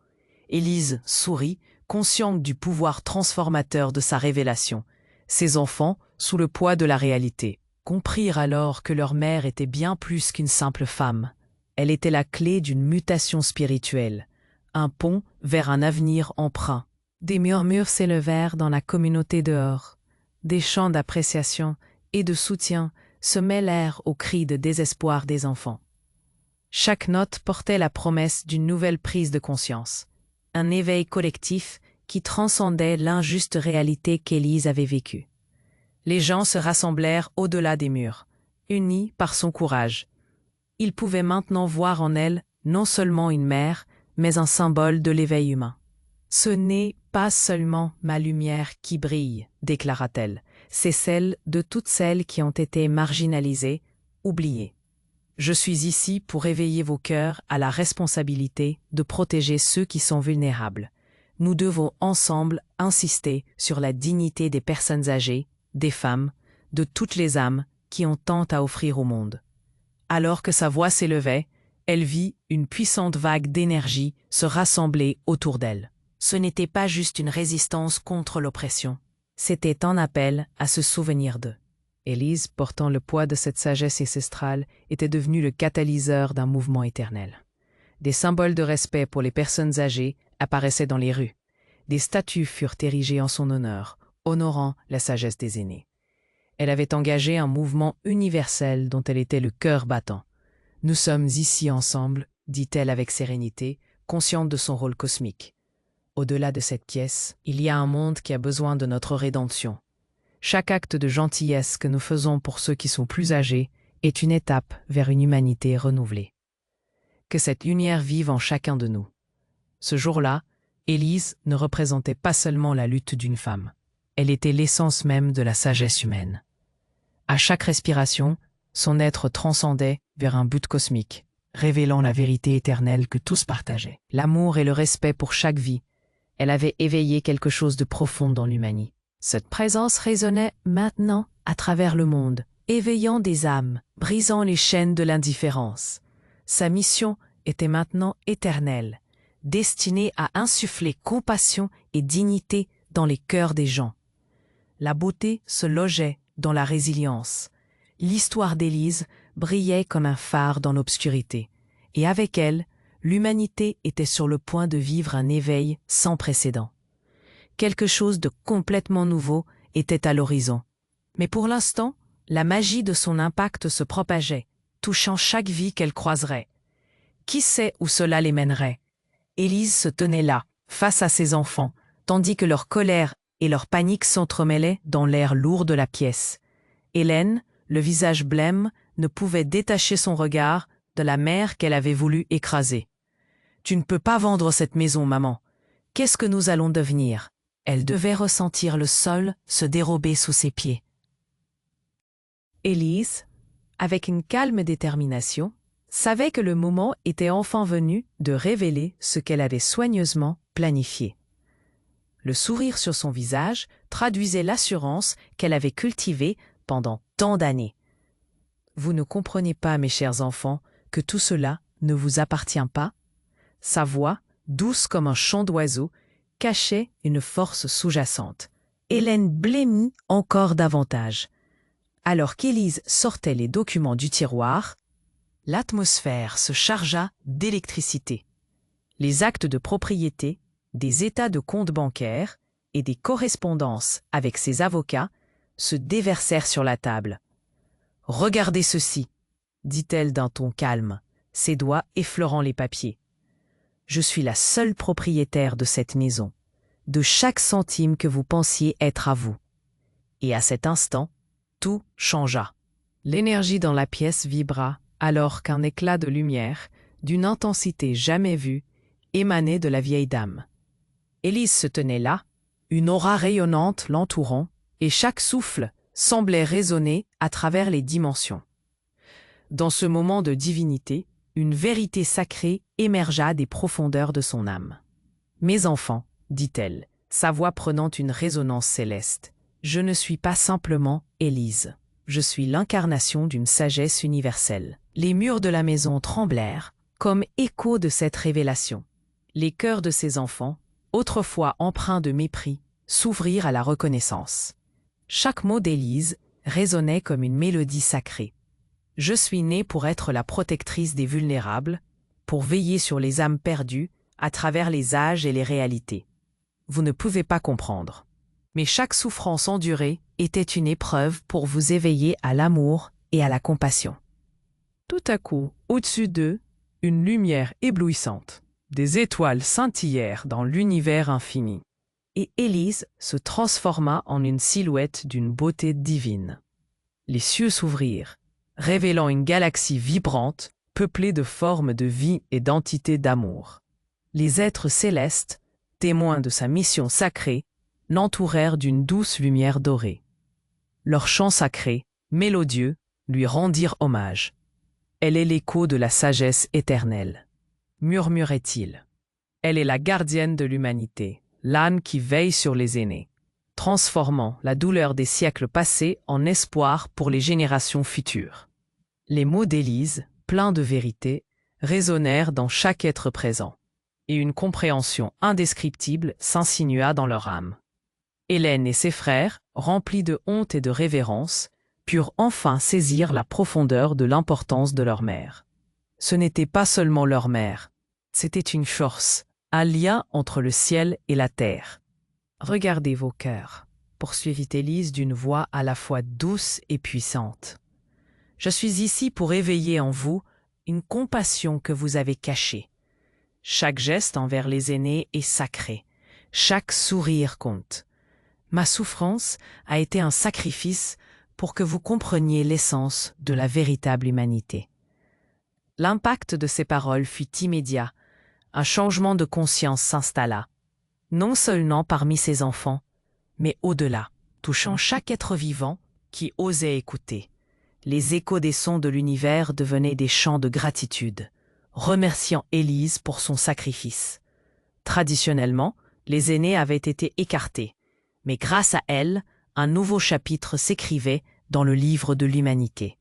S1: Élise sourit, consciente du pouvoir transformateur de sa révélation. Ses enfants, sous le poids de la réalité, comprirent alors que leur mère était bien plus qu'une simple femme. Elle était la clé d'une mutation spirituelle, un pont vers un avenir empreint. Des murmures s'élevèrent dans la communauté dehors. Des chants d'appréciation et de soutien se mêlèrent aux cris de désespoir des enfants. Chaque note portait la promesse d'une nouvelle prise de conscience, un éveil collectif qui transcendait l'injuste réalité qu'Élise avait vécue. Les gens se rassemblèrent au-delà des murs, unis par son courage. Ils pouvaient maintenant voir en elle non seulement une mère, mais un symbole de l'éveil humain. « Ce n'est pas seulement ma lumière qui brille », déclara-t-elle, « c'est celle de toutes celles qui ont été marginalisées, oubliées. Je suis ici pour éveiller vos cœurs à la responsabilité de protéger ceux qui sont vulnérables. Nous devons ensemble insister sur la dignité des personnes âgées, des femmes, de toutes les âmes qui ont tant à offrir au monde. » Alors que sa voix s'élevait, elle vit une puissante vague d'énergie se rassembler autour d'elle. Ce n'était pas juste une résistance contre l'oppression, c'était un appel à se souvenir d'eux. Élise, portant le poids de cette sagesse ancestrale, était devenue le catalyseur d'un mouvement éternel. Des symboles de respect pour les personnes âgées apparaissaient dans les rues. Des statues furent érigées en son honneur, honorant la sagesse des aînés. Elle avait engagé un mouvement universel dont elle était le cœur battant. « Nous sommes ici ensemble », dit-elle avec sérénité, consciente de son rôle cosmique. Au-delà de cette pièce, il y a un monde qui a besoin de notre rédemption. Chaque acte de gentillesse que nous faisons pour ceux qui sont plus âgés est une étape vers une humanité renouvelée. Que cette lumière vive en chacun de nous. Ce jour-là, Élise ne représentait pas seulement la lutte d'une femme. Elle était l'essence même de la sagesse humaine. À chaque respiration, son être transcendait vers un but cosmique, révélant la vérité éternelle que tous partageaient. L'amour et le respect pour chaque vie. Elle avait éveillé quelque chose de profond dans l'humanité. Cette présence résonnait maintenant à travers le monde, éveillant des âmes, brisant les chaînes de l'indifférence. Sa mission était maintenant éternelle, destinée à insuffler compassion et dignité dans les cœurs des gens. La beauté se logeait dans la résilience. L'histoire d'Élise brillait comme un phare dans l'obscurité, et avec elle, l'humanité était sur le point de vivre un éveil sans précédent. Quelque chose de complètement nouveau était à l'horizon. Mais pour l'instant, la magie de son impact se propageait, touchant chaque vie qu'elle croiserait. Qui sait où cela les mènerait? Élise se tenait là, face à ses enfants, tandis que leur colère et leur panique s'entremêlaient dans l'air lourd de la pièce. Hélène, le visage blême, ne pouvait détacher son regard de la mère qu'elle avait voulu écraser. « Tu ne peux pas vendre cette maison, maman. Qu'est-ce que nous allons devenir ?» Elle devait ressentir le sol se dérober sous ses pieds. Élise, avec une calme détermination, savait que le moment était enfin venu de révéler ce qu'elle avait soigneusement planifié. Le sourire sur son visage traduisait l'assurance qu'elle avait cultivée pendant tant d'années. « Vous ne comprenez pas, mes chers enfants, que tout cela ne vous appartient pas ?» Sa voix, douce comme un chant d'oiseau, cachait une force sous-jacente. Hélène blêmit encore davantage. Alors qu'Élise sortait les documents du tiroir, l'atmosphère se chargea d'électricité. Les actes de propriété, des états de compte bancaires et des correspondances avec ses avocats se déversèrent sur la table. « Regardez ceci », dit-elle d'un ton calme, ses doigts effleurant les papiers. « Je suis la seule propriétaire de cette maison, de chaque centime que vous pensiez être à vous. » Et à cet instant, tout changea. L'énergie dans la pièce vibra alors qu'un éclat de lumière, d'une intensité jamais vue, émanait de la vieille dame. Élise se tenait là, une aura rayonnante l'entourant, et chaque souffle semblait résonner à travers les dimensions. Dans ce moment de divinité, une vérité sacrée émergea des profondeurs de son âme. « Mes enfants, dit-elle, sa voix prenant une résonance céleste, je ne suis pas simplement Élise. Je suis l'incarnation d'une sagesse universelle. » Les murs de la maison tremblèrent, comme écho de cette révélation. Les cœurs de ses enfants, autrefois empreints de mépris, s'ouvrirent à la reconnaissance. Chaque mot d'Élise résonnait comme une mélodie sacrée. Je suis née pour être la protectrice des vulnérables, pour veiller sur les âmes perdues à travers les âges et les réalités. Vous ne pouvez pas comprendre. Mais chaque souffrance endurée était une épreuve pour vous éveiller à l'amour et à la compassion. Tout à coup, au-dessus d'eux, une lumière éblouissante. Des étoiles scintillèrent dans l'univers infini. Et Élise se transforma en une silhouette d'une beauté divine. Les cieux s'ouvrirent, révélant une galaxie vibrante, peuplée de formes de vie et d'entités d'amour. Les êtres célestes, témoins de sa mission sacrée, l'entourèrent d'une douce lumière dorée. Leurs chants sacrés, mélodieux, lui rendirent hommage. Elle est l'écho de la sagesse éternelle, murmurait-il. Elle est la gardienne de l'humanité, l'âne qui veille sur les aînés, transformant la douleur des siècles passés en espoir pour les générations futures. Les mots d'Élise, pleins de vérité, résonnèrent dans chaque être présent, et une compréhension indescriptible s'insinua dans leur âme. Hélène et ses frères, remplis de honte et de révérence, purent enfin saisir la profondeur de l'importance de leur mère. Ce n'était pas seulement leur mère, c'était une force, un lien entre le ciel et la terre. « Regardez vos cœurs, » poursuivit Élise d'une voix à la fois douce et puissante. « Je suis ici pour éveiller en vous une compassion que vous avez cachée. Chaque geste envers les aînés est sacré, chaque sourire compte. Ma souffrance a été un sacrifice pour que vous compreniez l'essence de la véritable humanité. » L'impact de ces paroles fut immédiat. Un changement de conscience s'installa, non seulement parmi ses enfants, mais au-delà, touchant chaque être vivant qui osait écouter. Les échos des sons de l'univers devenaient des chants de gratitude, remerciant Élise pour son sacrifice. Traditionnellement, les aînés avaient été écartés, mais grâce à elle, un nouveau chapitre s'écrivait dans le livre de l'humanité.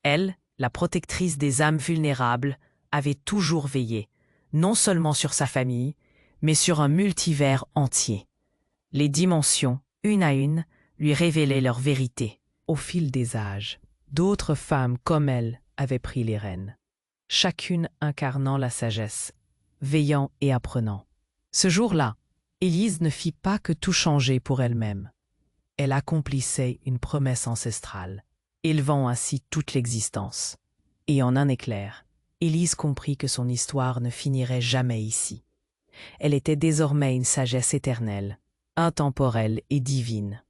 S1: Elle, la protectrice des âmes vulnérables, avait toujours veillé, non seulement sur sa famille, mais sur un multivers entier. Les dimensions, une à une, lui révélaient leur vérité. Au fil des âges, d'autres femmes comme elle avaient pris les rênes, chacune incarnant la sagesse, veillant et apprenant. Ce jour-là, Élise ne fit pas que tout changer pour elle-même. Elle accomplissait une promesse ancestrale, élevant ainsi toute l'existence. Et en un éclair, Élise comprit que son histoire ne finirait jamais ici. Elle était désormais une sagesse éternelle, intemporelle et divine.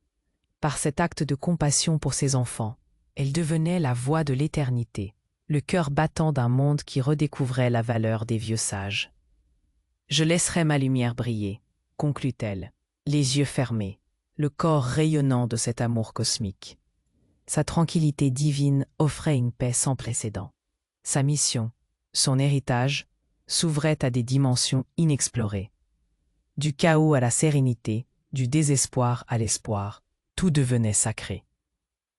S1: Par cet acte de compassion pour ses enfants, elle devenait la voix de l'éternité, le cœur battant d'un monde qui redécouvrait la valeur des vieux sages. « Je laisserai ma lumière briller », conclut-elle, les yeux fermés, le corps rayonnant de cet amour cosmique. Sa tranquillité divine offrait une paix sans précédent. Sa mission, son héritage, s'ouvrait à des dimensions inexplorées. Du chaos à la sérénité, du désespoir à l'espoir, tout devenait sacré.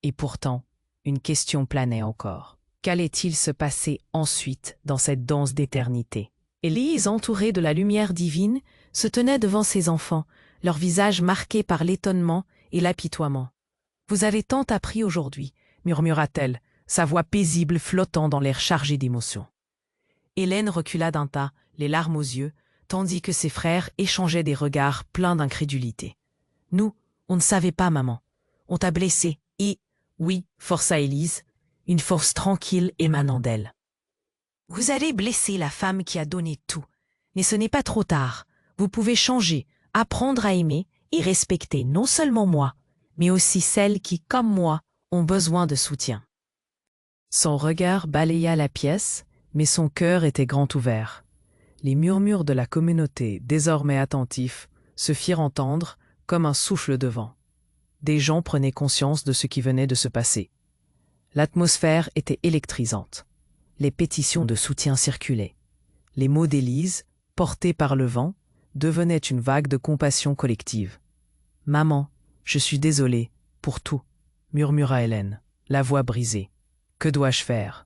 S1: Et pourtant, une question planait encore. Qu'allait-il se passer ensuite dans cette danse d'éternité? Élise, entourée de la lumière divine, se tenait devant ses enfants, leur visage marqué par l'étonnement et l'apitoiement. « Vous avez tant appris aujourd'hui, » murmura-t-elle, sa voix paisible flottant dans l'air chargé d'émotion. Hélène recula d'un pas, les larmes aux yeux, tandis que ses frères échangeaient des regards pleins d'incrédulité. « Nous, on ne savait pas, maman. On t'a blessée. Et, oui, força Élise, une force tranquille émanant d'elle. Vous allez blesser la femme qui a donné tout. Mais ce n'est pas trop tard. Vous pouvez changer, apprendre à aimer et respecter non seulement moi, mais aussi celles qui, comme moi, ont besoin de soutien. » Son regard balaya la pièce, mais son cœur était grand ouvert. Les murmures de la communauté, désormais attentifs, se firent entendre comme un souffle de vent. Des gens prenaient conscience de ce qui venait de se passer. L'atmosphère était électrisante. Les pétitions de soutien circulaient. Les mots d'Élise, portés par le vent, devenaient une vague de compassion collective. « Maman, je suis désolée, pour tout », murmura Hélène, la voix brisée. « Que dois-je faire ?»«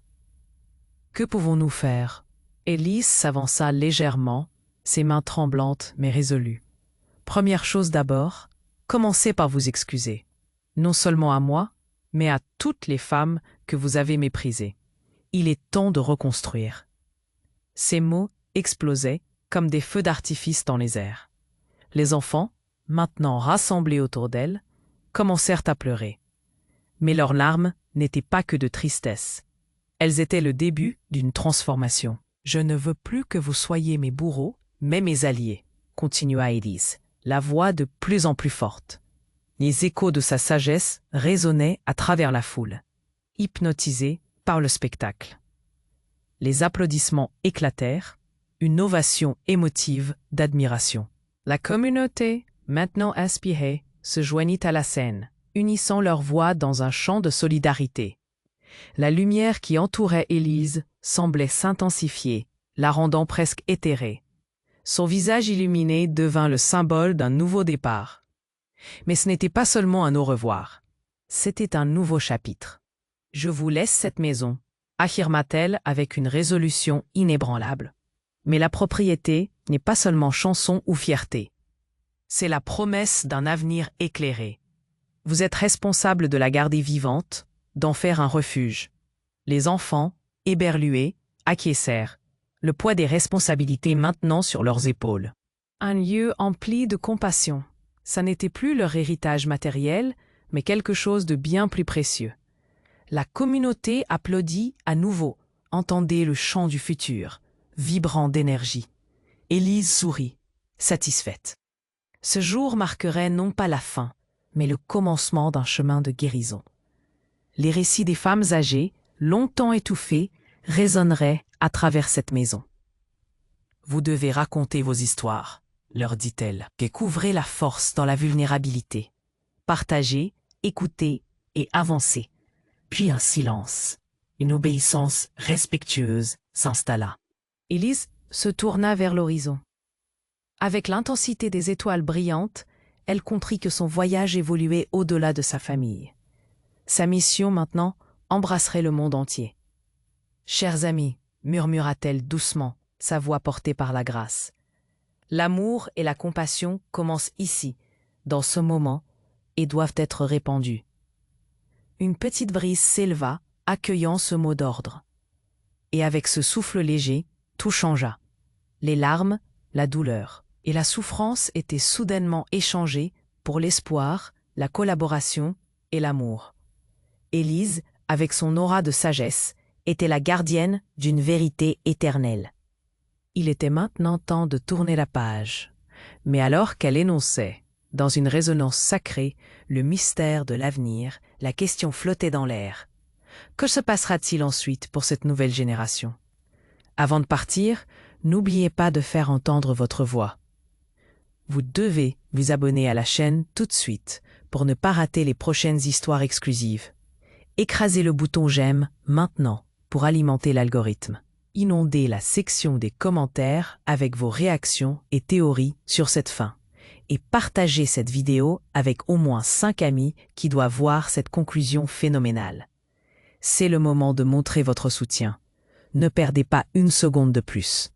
S1: Que pouvons-nous faire ?» Élise s'avança légèrement, ses mains tremblantes mais résolues. « Première chose d'abord, commencez par vous excuser. Non seulement à moi, mais à toutes les femmes que vous avez méprisées. Il est temps de reconstruire. » Ces mots explosaient comme des feux d'artifice dans les airs. Les enfants, maintenant rassemblés autour d'elle, commencèrent à pleurer. Mais leurs larmes n'étaient pas que de tristesse. Elles étaient le début d'une transformation. « Je ne veux plus que vous soyez mes bourreaux, mais mes alliés », continua Élise, la voix de plus en plus forte. Les échos de sa sagesse résonnaient à travers la foule, hypnotisés par le spectacle. Les applaudissements éclatèrent, une ovation émotive d'admiration. La communauté, maintenant inspirée, se joignit à la scène, unissant leurs voix dans un chant de solidarité. La lumière qui entourait Élise semblait s'intensifier, la rendant presque éthérée. Son visage illuminé devint le symbole d'un nouveau départ. Mais ce n'était pas seulement un au revoir. C'était un nouveau chapitre. « Je vous laisse cette maison », affirma-t-elle avec une résolution inébranlable. Mais la propriété n'est pas seulement chanson ou fierté. C'est la promesse d'un avenir éclairé. Vous êtes responsable de la garder vivante, d'en faire un refuge. Les enfants, éberlués, acquiescèrent, le poids des responsabilités maintenant sur leurs épaules. Un lieu empli de compassion. Ça n'était plus leur héritage matériel, mais quelque chose de bien plus précieux. La communauté applaudit à nouveau. Entendez le chant du futur, vibrant d'énergie. Élise sourit, satisfaite. Ce jour marquerait non pas la fin, mais le commencement d'un chemin de guérison. Les récits des femmes âgées, longtemps étouffés, résonneraient à travers cette maison. « Vous devez raconter vos histoires », leur dit-elle, « découvrez la force dans la vulnérabilité. Partagez, écoutez et avancez. » Puis un silence, une obéissance respectueuse s'installa. Élise se tourna vers l'horizon. Avec l'intensité des étoiles brillantes, elle comprit que son voyage évoluait au-delà de sa famille. Sa mission, maintenant, embrasserait le monde entier. « Chers amis », murmura-t-elle doucement, sa voix portée par la grâce. L'amour et la compassion commencent ici, dans ce moment, et doivent être répandus. Une petite brise s'éleva, accueillant ce mot d'ordre. Et avec ce souffle léger, tout changea. Les larmes, la douleur et la souffrance étaient soudainement échangées pour l'espoir, la collaboration et l'amour. Élise, avec son aura de sagesse, était la gardienne d'une vérité éternelle. Il était maintenant temps de tourner la page. Mais alors qu'elle énonçait, dans une résonance sacrée, le mystère de l'avenir, la question flottait dans l'air. Que se passera-t-il ensuite pour cette nouvelle génération? Avant de partir, n'oubliez pas de faire entendre votre voix. Vous devez vous abonner à la chaîne tout de suite pour ne pas rater les prochaines histoires exclusives. Écrasez le bouton j'aime maintenant pour alimenter l'algorithme. Inondez la section des commentaires avec vos réactions et théories sur cette fin. Et partagez cette vidéo avec au moins 5 amis qui doivent voir cette conclusion phénoménale. C'est le moment de montrer votre soutien. Ne perdez pas une seconde de plus.